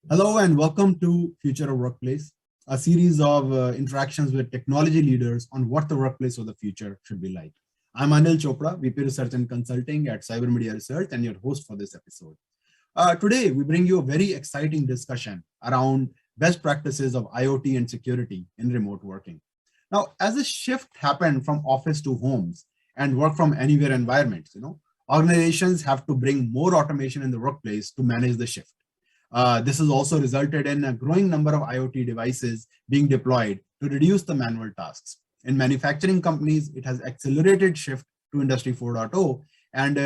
Hello and welcome to Future of Workplace, a series of interactions with technology leaders on what the workplace of the future should be like. I'm Anil Chopra, VP Research and Consulting at Cyber Media Research and your host for this episode. Today, we bring you a very exciting discussion around best practices of IoT and security in remote working. Now, as the shift happened from office to homes and work from anywhere environments, organizations have to bring more automation in the workplace to manage the shift. This has also resulted in a growing number of IoT devices being deployed to reduce the manual tasks. In manufacturing companies, it has accelerated shift to Industry 4.0, and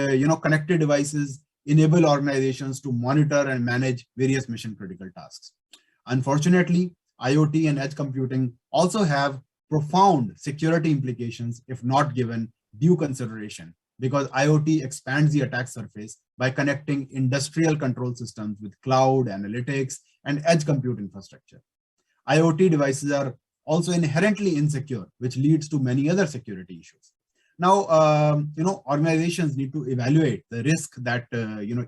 connected devices enable organizations to monitor and manage various mission critical tasks. Unfortunately, IoT and edge computing also have profound security implications if not given due consideration, because IoT expands the attack surface by connecting industrial control systems with cloud, analytics, and edge compute infrastructure. IoT devices are also inherently insecure, which leads to many other security issues. Now, organizations need to evaluate the risk that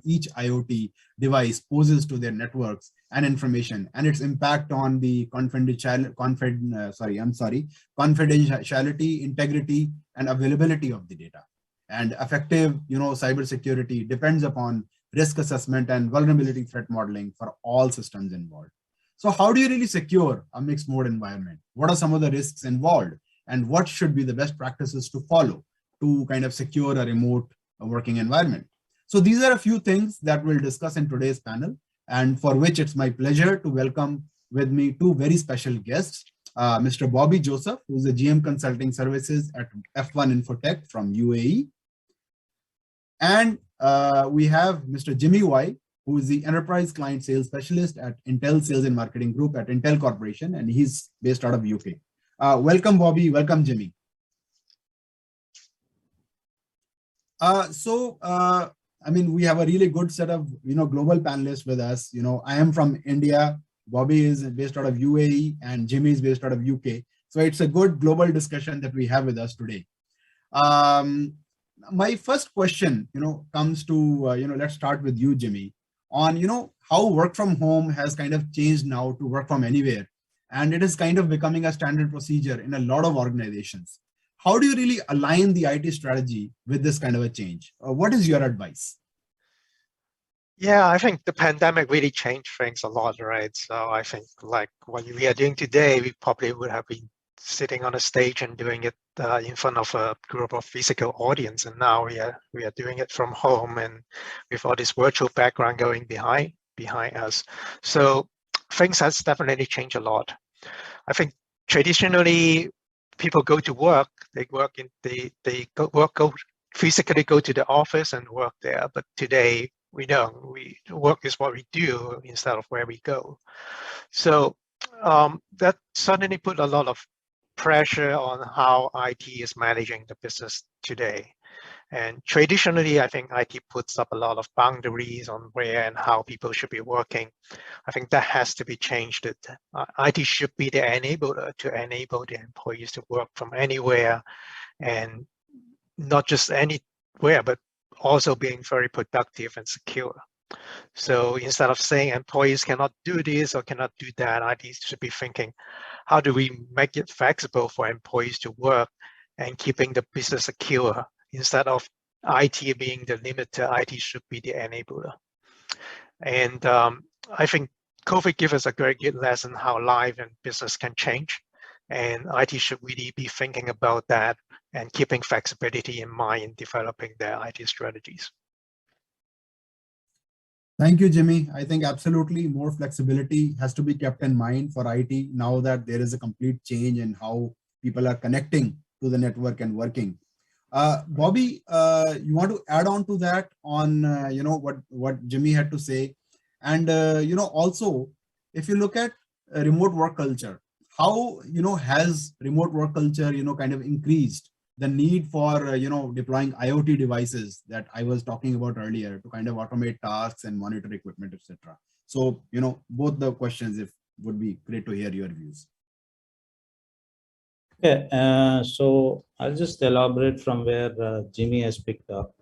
each IoT device poses to their networks and information, and its impact on the confidentiality, integrity, and availability of the data. And effective, cybersecurity depends upon risk assessment and vulnerability threat modeling for all systems involved. So how do you really secure a mixed mode environment? What are some of the risks involved? And what should be the best practices to follow to kind of secure a remote working environment? So these are a few things that we'll discuss in today's panel, and for which it's my pleasure to welcome with me two very special guests, Mr. Bobby Joseph, who's the GM Consulting Services at F1 Infotech from UAE. And we have Mr. Jimmy Y, who is the Enterprise Client Sales Specialist at Intel Sales and Marketing Group at Intel Corporation, and he's based out of UK. Welcome, Bobby. Welcome, Jimmy. I mean, we have a really good set of global panelists with us. I am from India. Bobby is based out of UAE, and Jimmy is based out of UK. So it's a good global discussion that we have with us today. My first question, comes to let's start with you, Jimmy, on how work from home has kind of changed now to work from anywhere, and it is kind of becoming a standard procedure in a lot of organizations. How do you really align the IT strategy with this kind of a change? What is your advice? Yeah, I think the pandemic really changed things a lot, right? So I think like what we are doing today, we probably would have been sitting on a stage and doing it in front of a group of physical audience, and now we are doing it from home and with all this virtual background going behind us. So things has definitely changed a lot. I think traditionally people go to work, go physically go to the office and work there, but today we don't. Work is what we do instead of where we go. So that suddenly put a lot of pressure on how IT is managing the business today. And traditionally, I think IT puts up a lot of boundaries on where and how people should be working. I think that has to be changed. IT should be the enabler to enable the employees to work from anywhere, and not just anywhere, but also being very productive and secure. So instead of saying employees cannot do this or cannot do that, IT should be thinking, how do we make it flexible for employees to work and keeping the business secure? Instead of IT being the limiter, IT should be the enabler. And I think COVID gave us a very good lesson how life and business can change. And IT should really be thinking about that and keeping flexibility in mind in developing their IT strategies. Thank you, Jimmy. I think absolutely more flexibility has to be kept in mind for IT now that there is a complete change in how people are connecting to the network and working. Bobby, you want to add on to that on what Jimmy had to say, and also if you look at remote work culture, how has remote work culture kind of increased the need for deploying IoT devices that I was talking about earlier to kind of automate tasks and monitor equipment, etc. So both the questions, if would be great to hear your views. Okay, so I'll just elaborate from where Jimmy has picked up.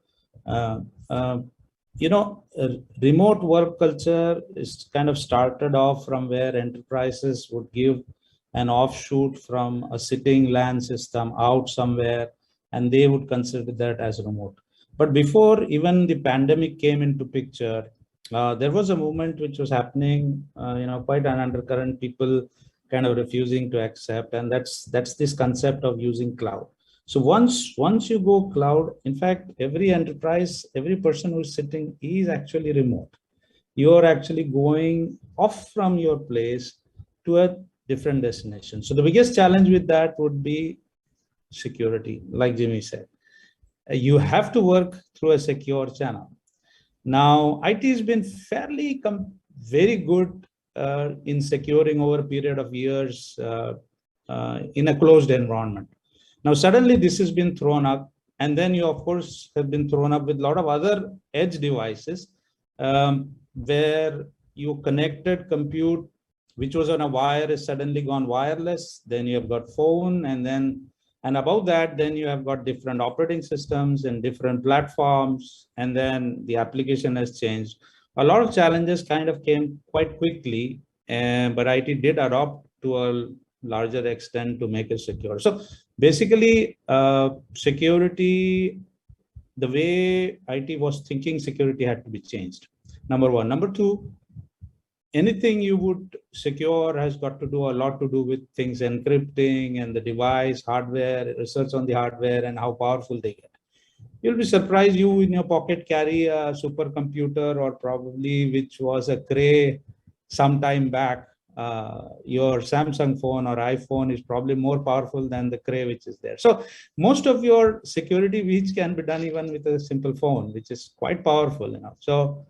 remote work culture is kind of started off from where enterprises would give an offshoot from a sitting LAN system out somewhere, and they would consider that as remote. But before even the pandemic came into picture, there was a movement which was happening, quite an undercurrent, people kind of refusing to accept, and that's this concept of using cloud. So once you go cloud, in fact, every enterprise, every person who's sitting is actually remote. You're actually going off from your place to a different destination. So the biggest challenge with that would be security, like Jimmy said. You have to work through a secure channel. Now, IT has been fairly very good in securing over a period of years in a closed environment. Now, suddenly this has been thrown up, and then you, of course, have been thrown up with a lot of other edge devices where you connected compute, which was on a wire, is suddenly gone wireless. Then you have got phone, and above that, then you have got different operating systems and different platforms, and then the application has changed. A lot of challenges kind of came quite quickly, but IT did adopt to a larger extent to make it secure. So basically, security, the way IT was thinking security had to be changed. Number one. Number two, anything you would secure has got to do a lot to do with things encrypting and the device, hardware, research on the hardware and how powerful they get. You'll be surprised you in your pocket carry a supercomputer or probably which was a Cray some time back. Your Samsung phone or iPhone is probably more powerful than the Cray which is there. So most of your security which can be done even with a simple phone, which is quite powerful enough. So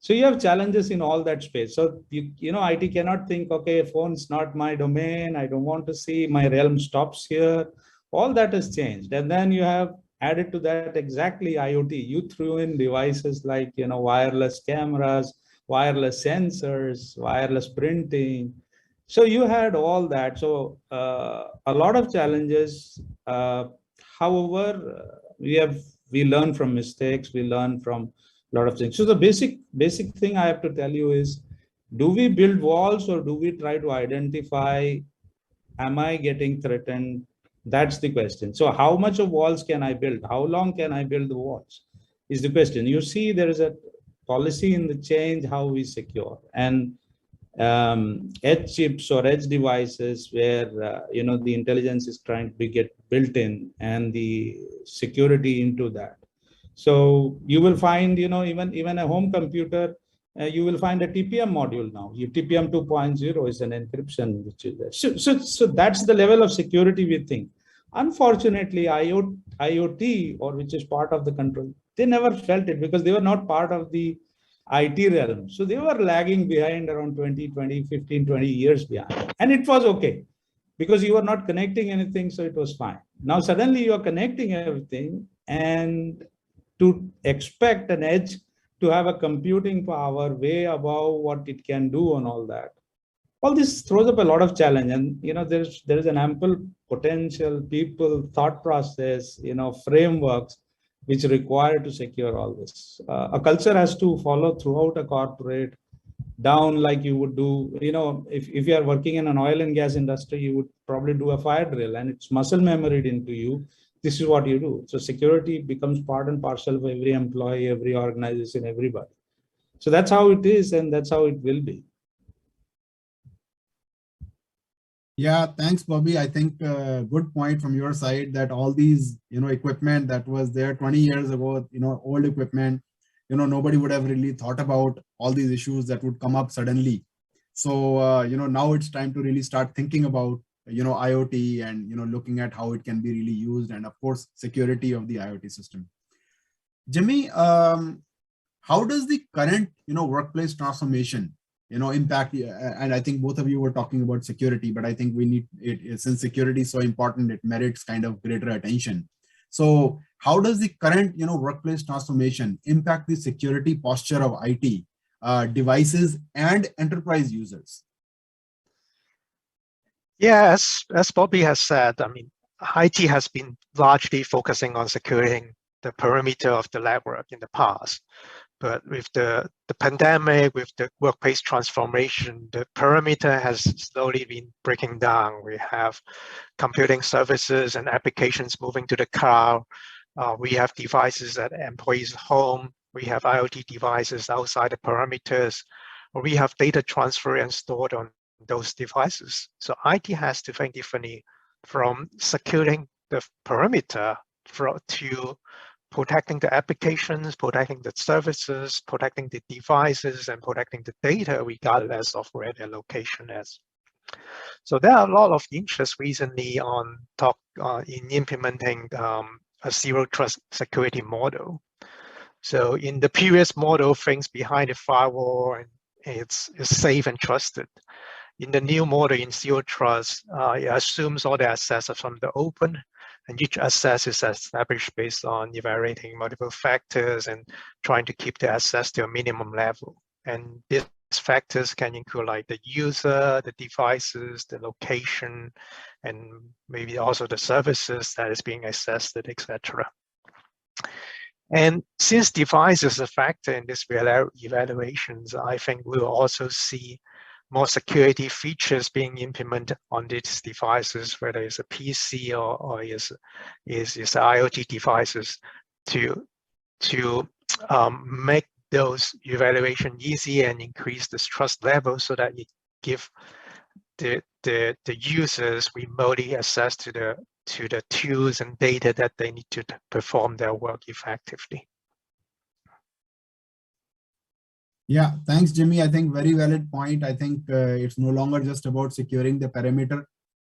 you have challenges in all that space. So IT cannot think, okay, phone's not my domain. I don't want to see, my realm stops here. All that has changed. And then you have added to that exactly IoT. You threw in devices like, wireless cameras, wireless sensors, wireless printing. So you had all that. So a lot of challenges. However, we learn from mistakes. We learn from a lot of things. So the basic thing I have to tell you is, do we build walls or do we try to identify, am I getting threatened? That's the question. So how much of walls can I build? How long can I build the walls is the question. You see, there is a policy in the change how we secure, and edge chips or edge devices where the intelligence is trying to get built in and the security into that. So you will find, even a home computer, you will find a TPM module now. TPM 2.0 is an encryption which is there. So that's the level of security we think. Unfortunately, IoT, or which is part of the control, they never felt it because they were not part of the IT realm. So they were lagging behind around 15, 20 years behind. And it was okay because you were not connecting anything, so it was fine. Now suddenly you are connecting everything, and to expect an edge to have a computing power way above what it can do and all that. All this throws up a lot of challenge, and there is an ample potential, people, thought process, frameworks which require to secure all this. A culture has to follow throughout a corporate, down like you would do, if you are working in an oil and gas industry, you would probably do a fire drill and it's muscle memory into you. This is what you do. So security becomes part and parcel of every employee, every organization, everybody. So that's how it is, and that's how it will be. Yeah, thanks, Bobby. I think good point from your side that all these, equipment that was there 20 years ago, old equipment, nobody would have really thought about all these issues that would come up suddenly. So, now it's time to really start thinking about, IoT and, looking at how it can be really used, and of course, security of the IoT system. Jimmy, how does the current, workplace transformation, impact, and I think both of you were talking about security, but I think we need it, since security is so important, it merits kind of greater attention. So how does the current, workplace transformation impact the security posture of IT, devices and enterprise users? Yeah, as Bobby has said, I mean, IT has been largely focusing on securing the perimeter of the network in the past. But with the pandemic, with the workplace transformation, the perimeter has slowly been breaking down. We have computing services and applications moving to the cloud. We have devices at employees' home. We have IoT devices outside the perimeters. We have data transfer and stored on those devices. So IT has to think differently from securing the perimeter to protecting the applications, protecting the services, protecting the devices, and protecting the data regardless of where their location is. So there are a lot of interest recently in implementing a zero trust security model. So in the previous model, things behind the firewall and it's safe and trusted. In the new model in zero trust, it assumes all the access are from the open, and each access is established based on evaluating multiple factors and trying to keep the access to a minimum level. And these factors can include like the user, the devices, the location, and maybe also the services that is being accessed, etc. And since device is a factor in these evaluations, I think we'll also see more security features being implemented on these devices, whether it's a PC or is IoT devices, to make those evaluation easy and increase this trust level so that you give the users remotely access to the tools and data that they need to perform their work effectively. Yeah, thanks, Jimmy. I think very valid point. I think it's no longer just about securing the perimeter,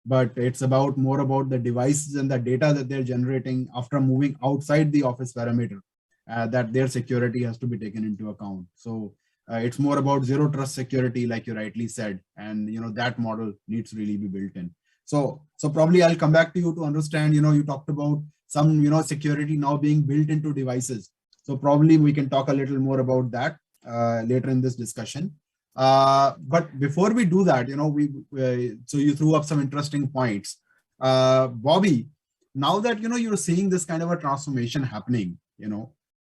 but it's more about the devices and the data that they're generating after moving outside the office perimeter, that their security has to be taken into account. So it's more about zero trust security, like you rightly said, and that model needs to really be built in. So probably I'll come back to you to understand. You talked about some security now being built into devices. So probably we can talk a little more about that later in this discussion. But before we do that, so you threw up some interesting points. Bobby, now that you're seeing this kind of a transformation happening,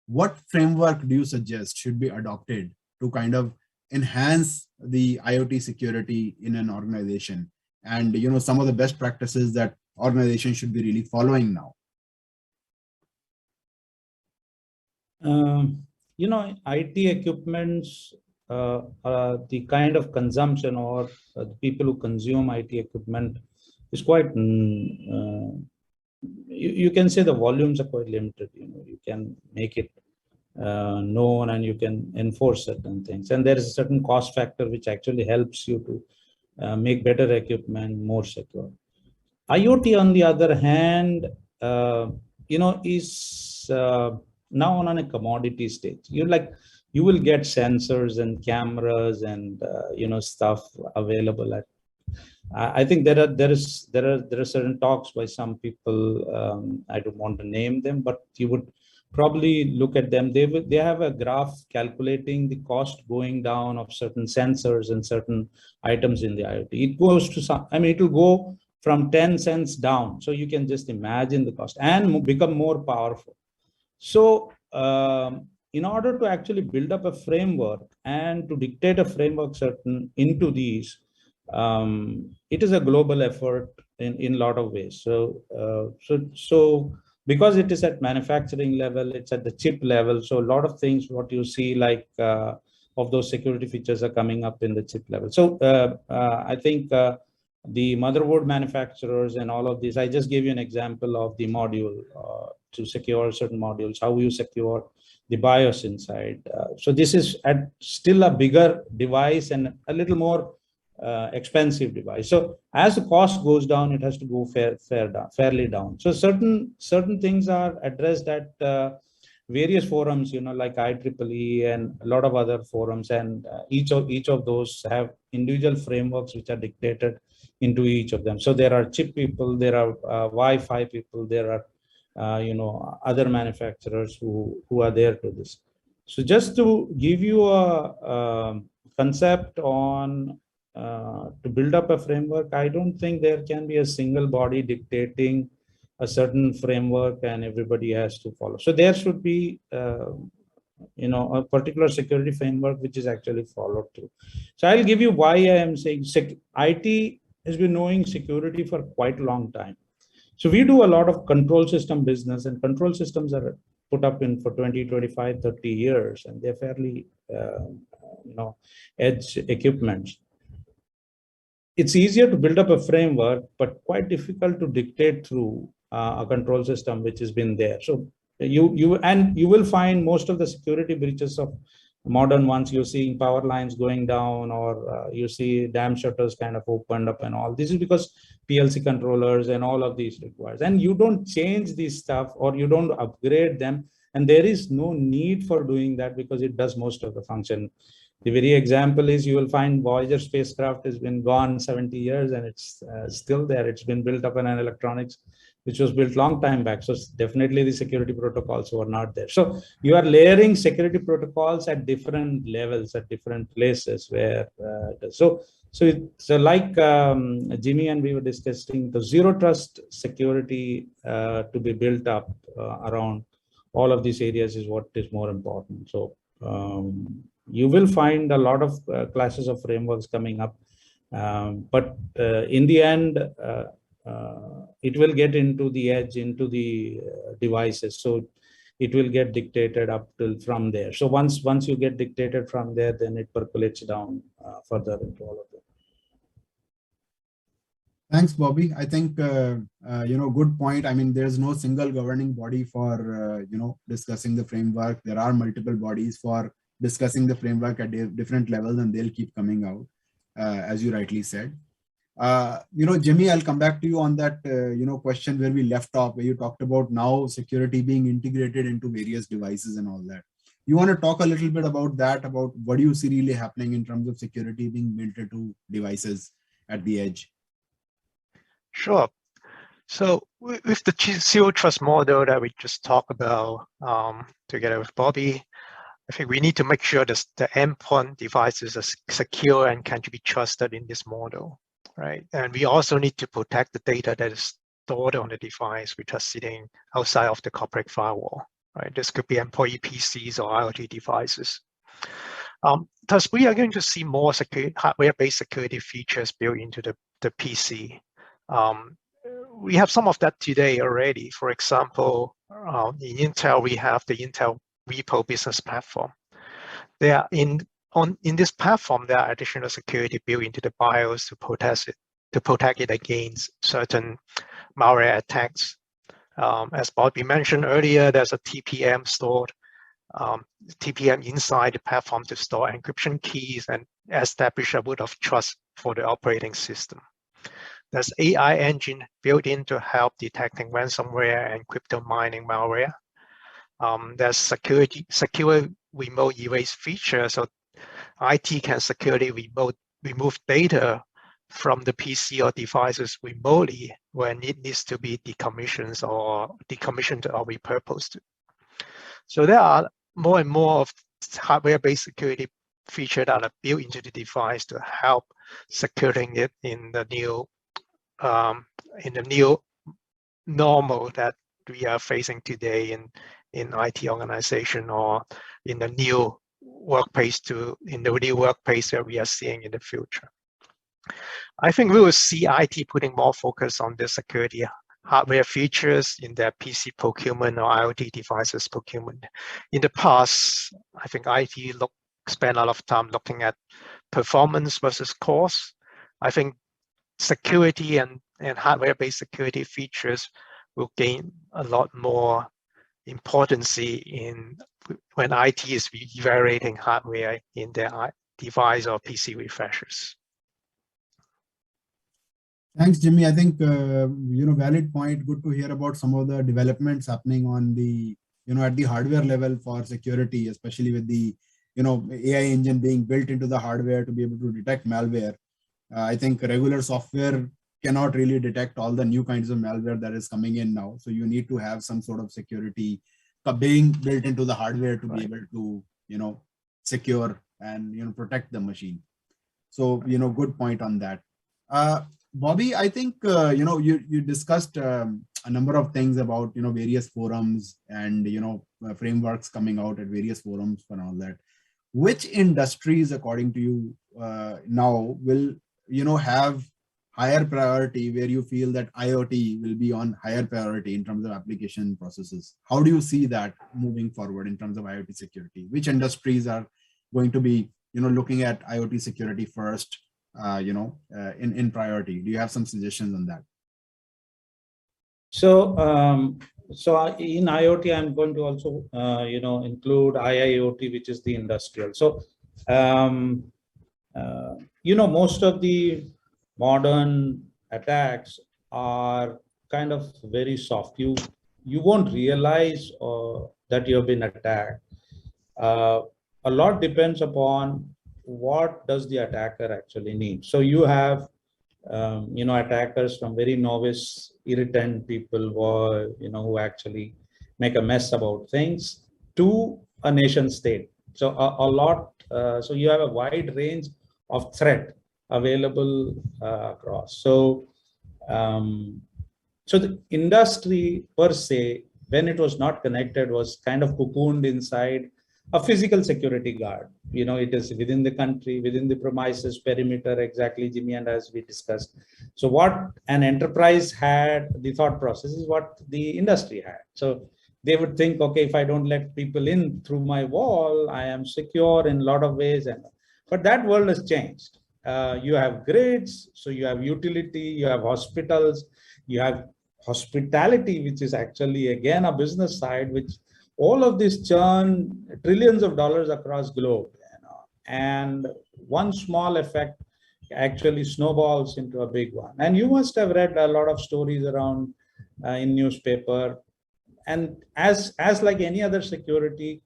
what framework do you suggest should be adopted to kind of enhance the IoT security in an organization, and some of the best practices that organizations should be really following now? IT equipments, the kind of consumption or the people who consume IT equipment is quite, you can say the volumes are quite limited. You can make it known and you can enforce certain things. And there is a certain cost factor which actually helps you to make better equipment more secure. IoT, on the other hand, is now on a commodity stage. You will get sensors and cameras and stuff available at. I think there are certain talks by some people. I don't want to name them, but you would probably look at them. They have a graph calculating the cost going down of certain sensors and certain items in the IoT. It goes to some. It will go from 10 cents down. So you can just imagine the cost and become more powerful. So in order to actually build up a framework and to dictate a framework into these, it is a global effort in a lot of ways. So because it is at manufacturing level, it's at the chip level. So a lot of things, what you see like of those security features are coming up in the chip level. So I think the motherboard manufacturers and all of these, I just gave you an example of the module to secure certain modules, how you secure the BIOS inside. So this is still a bigger device and a little more expensive device. So as the cost goes down, it has to go fairly down. So certain things are addressed at various forums, like IEEE and a lot of other forums, and each of those have individual frameworks which are dictated into each of them. So there are chip people, there are Wi-Fi people, there are other manufacturers who are there to this. So just to give you a concept on to build up a framework, I don't think there can be a single body dictating a certain framework and everybody has to follow. So there should be a particular security framework which is actually followed through. So I'll give you why I am saying IT has been knowing security for quite a long time. So we do a lot of control system business, and control systems are put up in for 20, 25, 30 years, and they're fairly, edge equipments. It's easier to build up a framework, but quite difficult to dictate through a control system which has been there. So you will find most of the security breaches of modern ones. You're seeing power lines going down, or you see dam shutters kind of opened up and all. This is because PLC controllers and all of these requires. And you don't change this stuff, or you don't upgrade them. And there is no need for doing that because it does most of the function. The very example is you will find Voyager spacecraft has been gone 70 years and it's still there. It's been built up in an electronics which was built long time back. So definitely the security protocols were not there. So you are layering security protocols at different levels, at different places where, so like Jimmy and we were discussing, the zero trust security to be built up around all of these areas is what is more important. So you will find a lot of classes of frameworks coming up, but in the end, it will get into the edge, into the devices. So it will get dictated up till from there. So once you get dictated from there, then it percolates down further into all of them. Thanks, Bobby. I think, good point. I mean, there's no single governing body for, discussing the framework. There are multiple bodies for discussing the framework at different levels, and they'll keep coming out, as you rightly said. Jimmy, I'll come back to you on that, question where we left off, where you talked about now security being integrated into various devices and all that. You want to talk a little bit about that, about what do you see really happening in terms of security being built into devices at the edge? Sure. So with the zero trust model that we just talked about together with Bobby, I think we need to make sure that the endpoint devices are secure and can be trusted in this model, right? And we also need to protect the data that is stored on the device, which are sitting outside of the corporate firewall, right? This could be employee PCs or IoT devices. Thus, we are going to see more hardware-based security features built into the PC. We have some of that today already. For example, in Intel, we have the Intel Repo Business Platform. In this platform, there are additional security built into the BIOS to protect it against certain malware attacks. As Bobby mentioned earlier, there's a TPM stored, TPM inside the platform to store encryption keys and establish a root of trust for the operating system. There's AI engine built in to help detecting ransomware and crypto mining malware. There's secure remote erase feature, so IT can securely remove data from the PC or devices remotely when it needs to be decommissioned or repurposed. So there are more and more of hardware-based security features that are built into the device to help securing it in the new normal that we are facing today in IT organization, or in the new workplace that we are seeing in the future. I think we will see IT putting more focus on the security hardware features in their PC procurement or IoT devices procurement. In the past, I think IT spent a lot of time looking at performance versus cost. I think security and hardware-based security features will gain a lot more importance when IT is evaluating hardware in their device or PC refreshers. Thanks, Jimmy. I think, valid point. Good to hear about some of the developments happening on the, at the hardware level for security, especially with the, AI engine being built into the hardware to be able to detect malware. I think regular software cannot really detect all the new kinds of malware that is coming in now. So you need to have some sort of security being built into the hardware to be able to, secure and, protect the machine. So, good point on that. Bobby, I think, you discussed a number of things about, various forums and, frameworks coming out at various forums and all that. Which industries, according to you, now will, have higher priority, where you feel that IoT will be on higher priority in terms of application processes? How do you see that moving forward in terms of IoT security? Which industries are going to be, looking at IoT security first, in priority? Do you have some suggestions on that? So, in IoT, I'm going to also, include IIoT, which is the industrial. So, most of the modern attacks are kind of very soft. You won't realize that you have been attacked. A lot depends upon what does the attacker actually need. So you have attackers from very novice, irritant people who actually make a mess about things, to a nation state. So a lot. So you have a wide range of threat available across. So, so the industry per se, when it was not connected, was kind of cocooned inside a physical security guard. It is within the country, within the premises, perimeter, exactly, Jimmy, and as we discussed. So what an enterprise had, the thought process is what the industry had. So they would think, okay, if I don't let people in through my wall, I am secure in a lot of ways. But that world has changed. You have grids, so you have utility, you have hospitals, you have hospitality, which is actually, again, a business side, which all of this churn trillions of dollars across globe, and one small effect actually snowballs into a big one. And you must have read a lot of stories around in newspaper. And as like any other security,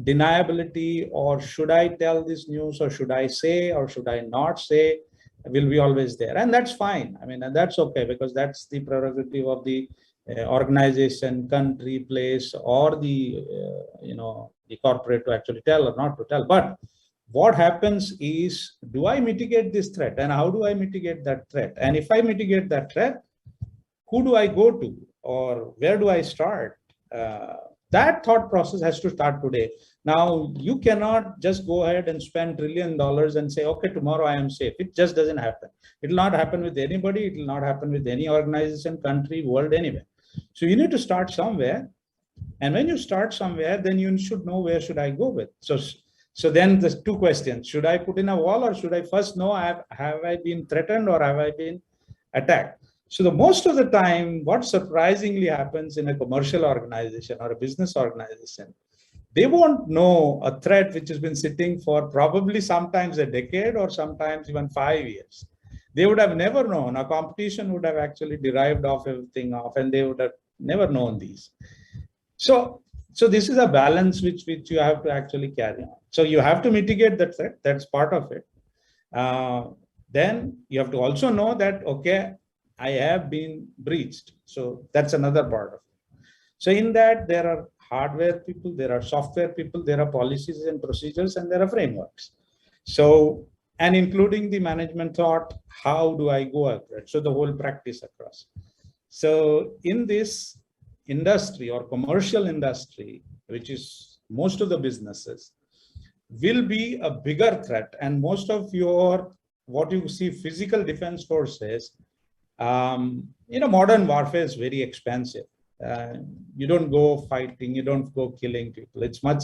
deniability, or should I tell this news, or should I say, or should I not say, will be always there. And that's fine. I mean, and that's okay, because that's the prerogative of the organization, country, place, or the the corporate to actually tell or not to tell. But what happens is, do I mitigate this threat, and how do I mitigate that threat? And if I mitigate that threat, who do I go to, or where do I start? That thought process has to start today. Now, you cannot just go ahead and spend $1 trillion and say, okay, tomorrow I am safe. It just doesn't happen. It will not happen with anybody. It will not happen with any organization, country, world, anywhere. So you need to start somewhere. And when you start somewhere, then you should know, where should I go with? So then there's two questions. Should I put in a wall, or should I first know, have I been threatened, or have I been attacked? So the most of the time, what surprisingly happens in a commercial organization or a business organization, they won't know a threat which has been sitting for probably sometimes a decade, or sometimes even 5 years. They would have never known. A competition would have actually derived off everything off, and they would have never known these. So this is a balance which you have to actually carry on. So you have to mitigate the threat. That's part of it. Then you have to also know that, okay, I have been breached. So that's another part of it. So in that, there are hardware people, there are software people, there are policies and procedures, and there are frameworks. So, and including the management thought, how do I go after it? So the whole practice across. So in this industry, or commercial industry, which is most of the businesses, will be a bigger threat. And most of what you see, physical defense forces, modern warfare is very expensive. You don't go fighting, you don't go killing people. It's much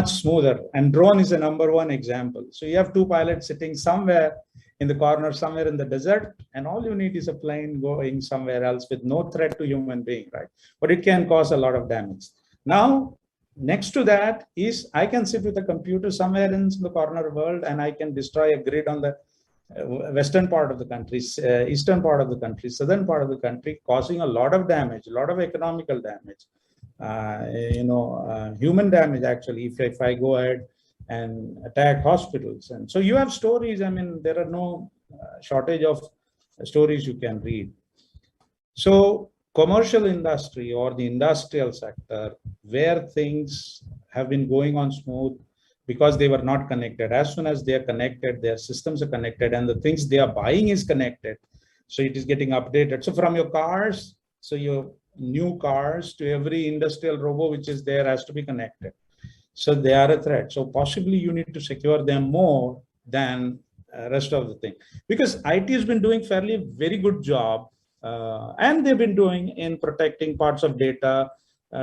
smoother. And drone is a #1 example. So you have two pilots sitting somewhere in the corner, somewhere in the desert, and all you need is a plane going somewhere else with no threat to human being, right? But it can cause a lot of damage. Now, next to that is, I can sit with a computer somewhere in the corner of the world, and I can destroy a grid on the western part of the country, eastern part of the country, southern part of the country, causing a lot of damage, a lot of economical damage, human damage, actually, if I go ahead and attack hospitals. And so you have stories. I mean, there are no shortage of stories you can read. So commercial industry, or the industrial sector, where things have been going on smooth, because they were not connected. As soon as they are connected, their systems are connected, and the things they are buying is connected. So it is getting updated. So from your cars, So your new cars to every industrial robot which is there has to be connected. So they are a threat. So possibly you need to secure them more than rest of the thing, because IT has been doing fairly very good job, and they've been doing in protecting parts of data,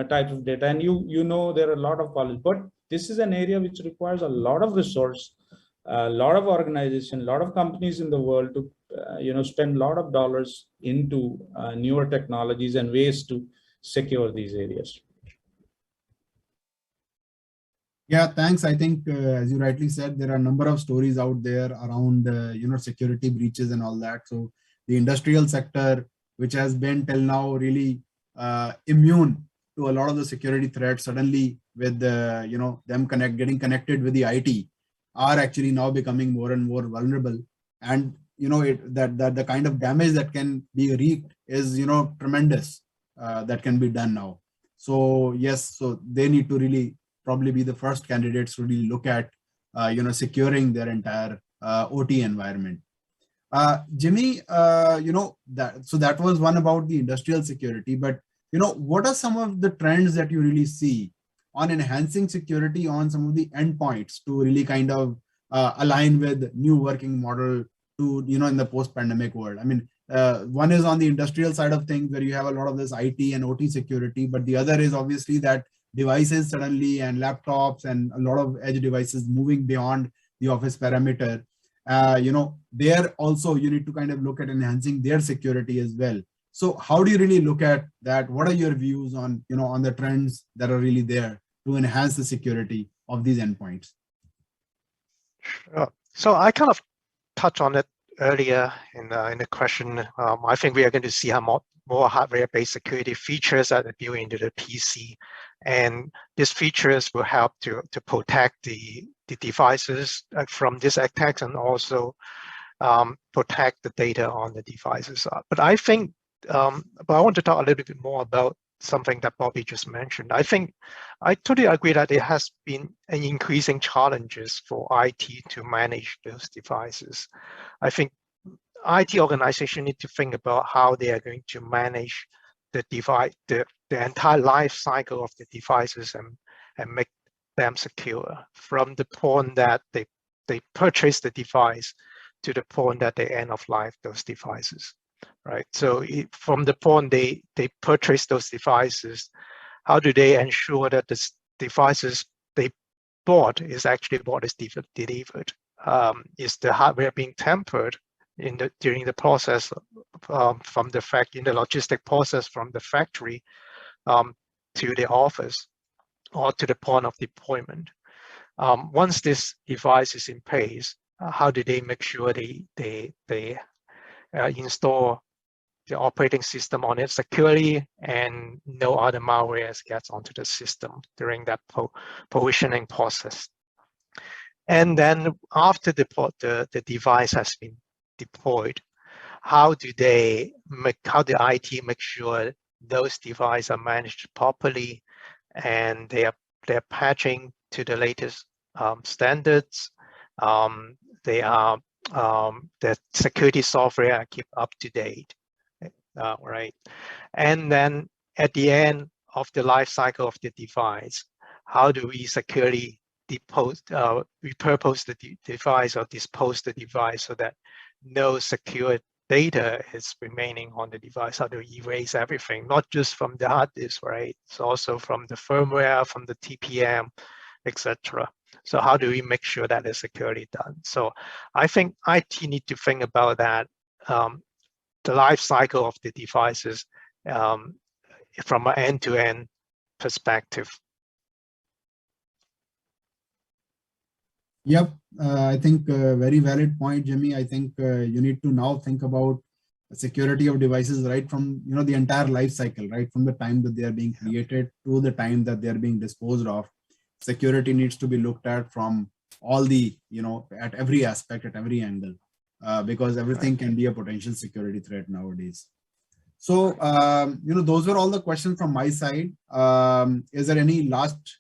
types of data. And you know there are a lot of policies, but this is an area which requires a lot of resource, a lot of organization, a lot of companies in the world to spend a lot of dollars into newer technologies and ways to secure these areas. Yeah, thanks. I think, as you rightly said, there are a number of stories out there around, security breaches and all that. So the industrial sector, which has been till now really immune to a lot of the security threats, suddenly with them getting connected with the IT, are actually now becoming more and more vulnerable. And that the kind of damage that can be wreaked is tremendous. That can be done now. So yes, so they need to really probably be the first candidates to really look at securing their entire OT environment. Jimmy, that was one about the industrial security, but what are some of the trends that you really see on enhancing security on some of the endpoints to really kind of align with new working model to in the post-pandemic world? I mean, one is on the industrial side of things where you have a lot of this IT and OT security, but the other is obviously that devices suddenly and laptops and a lot of edge devices moving beyond the office perimeter. There also you need to kind of look at enhancing their security as well. So how do you really look at that? What are your views on on the trends that are really there to enhance the security of these endpoints? Sure. So I kind of touched on it earlier in the question. I think we are going to see how more hardware-based security features that are built into the PC, and these features will help to protect the devices from these attacks, and also protect the data on the devices. But I think, but I want to talk a little bit more about something that Bobby just mentioned. I totally agree that it has been an increasing challenges for IT to manage those devices. I think IT organization need to think about how they are going to manage the device, the entire life cycle of the devices, and make them secure from the point that they purchase the device to the point that they end of life those devices, right? So from the point they purchase those devices, how do they ensure that the devices they bought is actually what is delivered? Is the hardware being tampered during the process from the in the logistic process from the factory to the office or to the point of deployment? Once this device is in place, how do they make sure they install the operating system on it securely and no other malware gets onto the system during that provisioning process? And then after the device has been deployed, how do the IT make sure those devices are managed properly and they're patching to the latest standards? The security software are keep up to date, right? And then at the end of the life cycle of the device, how do we securely repurpose the device or dispose the device so that no secure data is remaining on the device? How do we erase everything, not just from the hard disk, right? It's also from the firmware, from the TPM, etc. So how do we make sure that is securely done? So I think IT need to think about that, the life cycle of the devices from an end-to-end perspective. Yep, I think very valid point, Jimmy. I think you need to now think about security of devices right from the entire life cycle, right from the time that they are being created to the time that they are being disposed of. Security needs to be looked at from all the at every aspect, at every angle, because everything can be a potential security threat nowadays. So those were all the questions from my side. Is there any last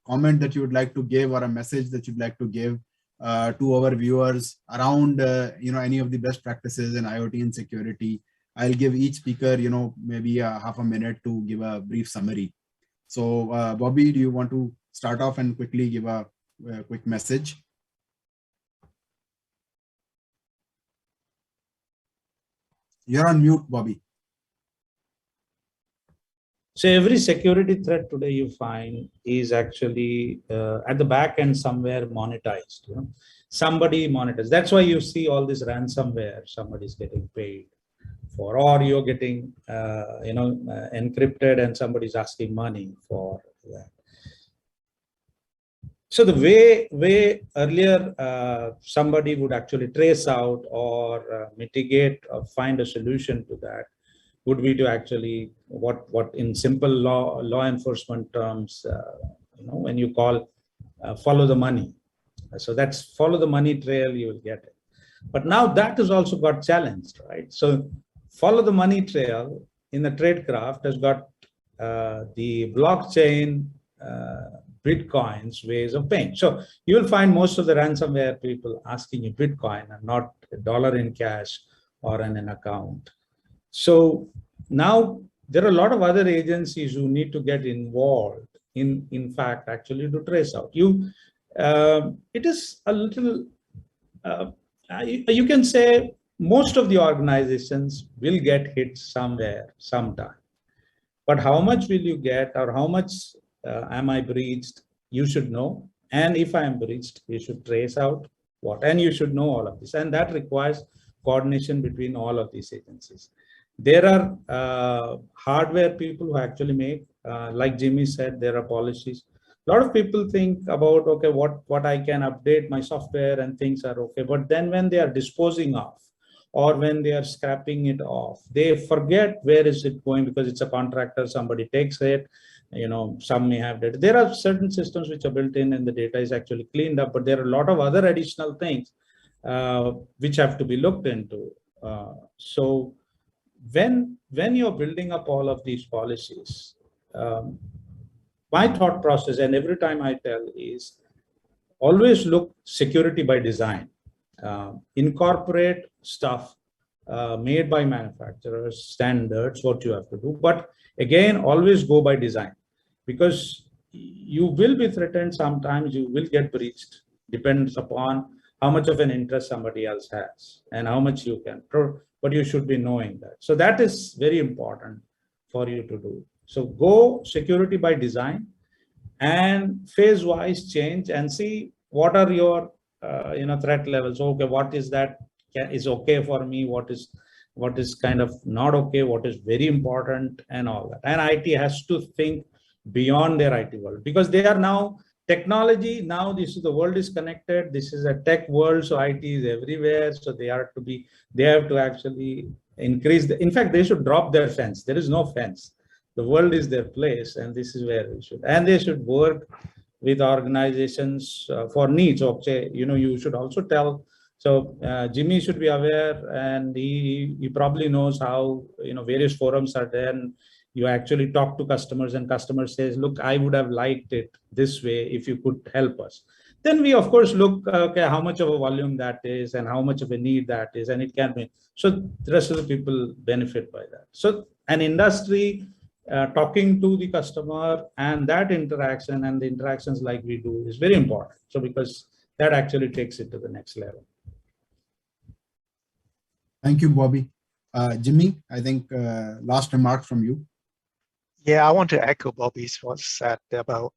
comment that you would like to give, or a message that you'd like to give to our viewers around any of the best practices in IoT and security I'll give each speaker, maybe half a minute to give a brief summary. So, Bobby, do you want to start off and quickly give a quick message? You're on mute, Bobby. So every security threat today you find is actually at the back end somewhere monetized. Somebody monetized. That's why you see all this ransomware. Somebody's getting paid for, or you're getting encrypted and somebody's asking money for that. So the way earlier somebody would actually trace out or mitigate or find a solution to that would be to actually what in simple law enforcement terms, when you call follow the money. So that's follow the money trail, you will get it. But now that has also got challenged, right? So follow the money trail in the tradecraft has got the blockchain Bitcoin's ways of paying. So you will find most of the ransomware people asking you Bitcoin and not $1 in cash or in an account. So now there are a lot of other agencies who need to get involved in fact, actually to trace out. It is a little, you can say most of the organizations will get hit somewhere, sometime. But how much will you get, or how much am I breached? You should know. And if I am breached, you should trace out what, and you should know all of this. And that requires coordination between all of these agencies. There are hardware people who actually make, like Jimmy said, there are policies. A lot of people think about, okay, what I can update my software and things are okay. But then when they are disposing of, or when they are scrapping it off, they forget where is it going, because it's a contractor, somebody takes it, some may have data. There are certain systems which are built in and the data is actually cleaned up, but there are a lot of other additional things which have to be looked into. So when you're building up all of these policies, my thought process, and every time I tell, is always look security by design. Incorporate stuff made by manufacturers, standards, what you have to do. But again, always go by design, because you will be threatened sometimes, you will get breached, depends upon how much of an interest somebody else has and how much you can, but you should be knowing that. So that is very important for you to do. So go security by design and phase-wise change and see what are your threat levels. Okay, what is that is okay for me, what is kind of not okay, what is very important, and all that. And IT has to think beyond their IT world, because they are now technology. Now the world is connected, this is a tech world, so IT is everywhere. So they have to actually increase in fact, they should drop their fence. There is no fence. The world is their place, and this is where we should. And they should work with organizations for needs. Okay, you should also tell. So Jimmy should be aware, and he probably knows how various forums are there. And you actually talk to customers, and customer says, "Look, I would have liked it this way if you could help us." Then we of course look, okay, how much of a volume that is, and how much of a need that is, and it can be. So the rest of the people benefit by that. So an industry. Talking to the customer and that interaction and the interactions like we do is very important. So because that actually takes it to the next level. Thank you, Bobby. Jimmy, I think last remark from you. Yeah, I want to echo Bobby's what said about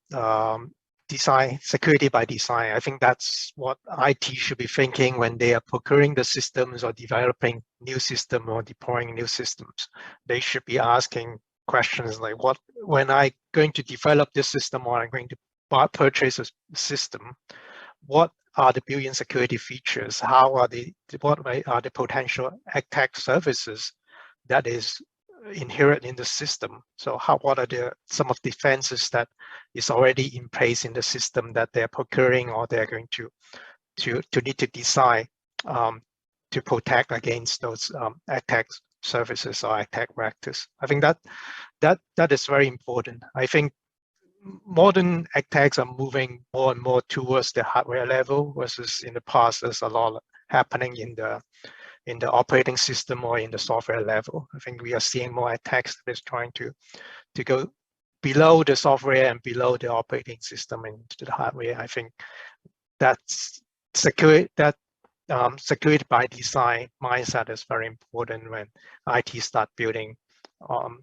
design, security by design. I think that's what IT should be thinking when they are procuring the systems or developing new system or deploying new systems. They should be asking questions like, when I'm going to develop this system, or I'm going to purchase a system, what are the built-in security features? What are the potential attack surfaces that is inherent in the system? So what are some of the defenses that is already in place in the system that they're procuring, or they're going to need to design to protect against those attacks services or attack vectors. I think that is very important. I think modern attacks are moving more and more towards the hardware level, versus in the past there's a lot happening in in the operating system or in the software level. I think we are seeing more attacks that is trying to go below the software and below the operating system into the hardware. I think that's security by design mindset is very important when IT start building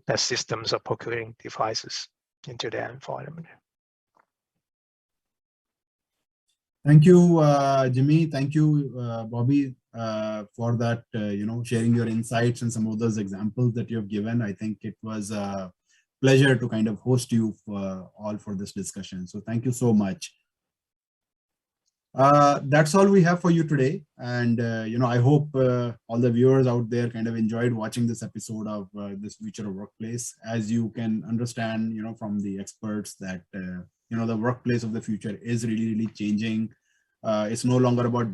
their systems of procuring devices into their environment. Thank you, Jimmy. Thank you, Bobby, for that, sharing your insights and some of those examples that you have given. I think it was a pleasure to kind of host you all for this discussion. So thank you so much. That's all we have for you today. And, I hope all the viewers out there kind of enjoyed watching this episode of this Future of Workplace. As you can understand, from the experts that, the workplace of the future is really, really changing. It's no longer about,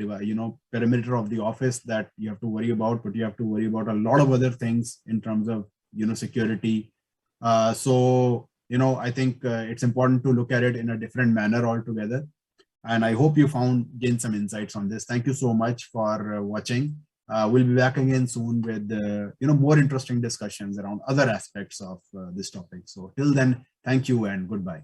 perimeter of the office that you have to worry about, but you have to worry about a lot of other things in terms of, security. So, I think it's important to look at it in a different manner altogether. And I hope you gained some insights on this. Thank you so much for watching. We'll be back again soon with, more interesting discussions around other aspects of this topic. So till then, thank you and goodbye.